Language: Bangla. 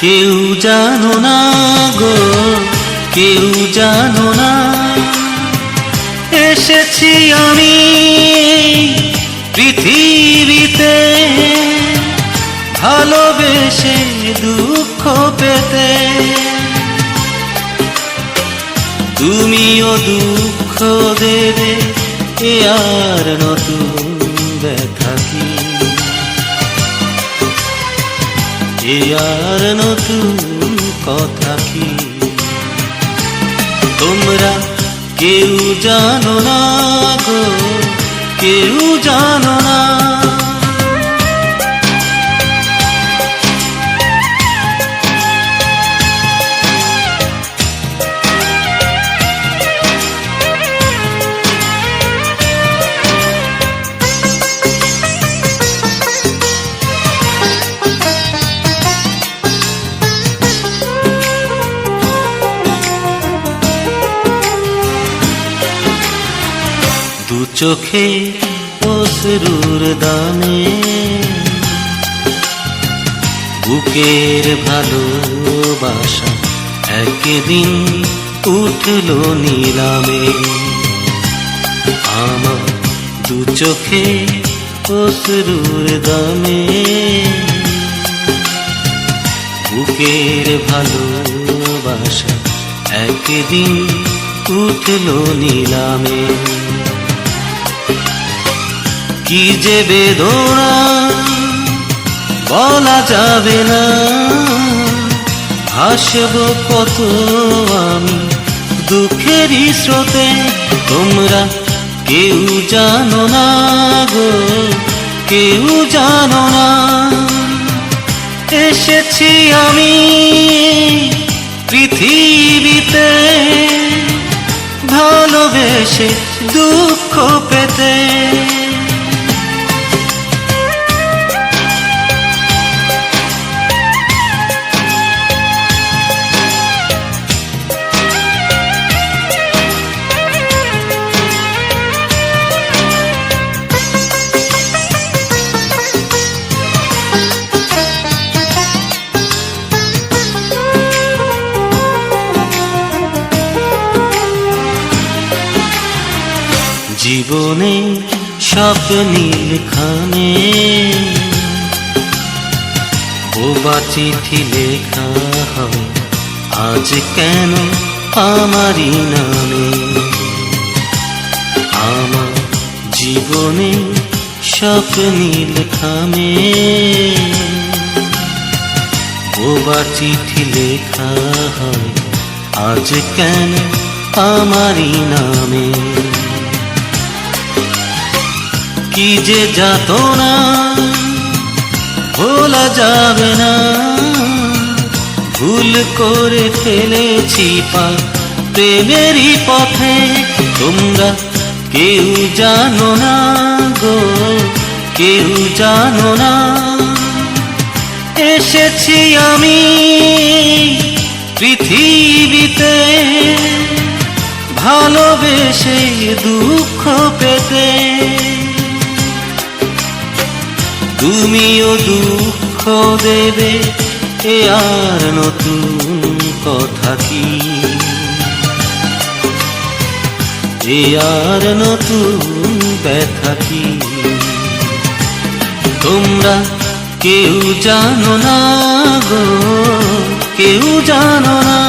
কেউ জানো না গো, কেউ জানো না, এসেছি আমি পৃথিবীতে ভালোবেসে দুঃখ পেতে। তুমিও দুঃখ দেবে, এ আর নতুন ব্যথা কি, এ আর নতুন কথা কি। তোমরা কেউ জানো না গো, কেউ জানো না। দু চোখে অশ্রুর দামে বুকের ভালোবাসা একদিন উঠলো নিলামে। আমার দু চোখে অশ্রুর দামে বুকের ভালোবাসা একদিন উঠলো নিলামে। কি যে বেদনা বলা যাবে না, ভাসবো কত আমি দুঃখেরই স্রোতে। তোমরা কেউ জানো না গো, কেউ জানো না, এসেছি আমি পৃথিবীতে ভালোবেসে দুঃখ পেতে। জীবনে স্বপ্নীল খানে বোবা চিঠি লেখা হয় আজ কেন আমারই নামে। আমার জীবনে স্বপ্নীল খানে বোবা চিঠি লেখা হয় আজ কেন আমারই নামে। কি যে যাতনা ভোলা যাবে না, ভুল করে ফেলেছি পা প্রেমেরই পথে। তোমরা কেউ জানো না গো, কেউ জানো না, এসেছি আমি পৃথিবীতে ভালোবেসে দুঃখ পেতে। তুমিও দুঃখ দেবে, এ আর নতুন কথা কি, এ আর নতুন ব্যথা কি। তোমরা কেউ জানো না গো, কেউ জানো না।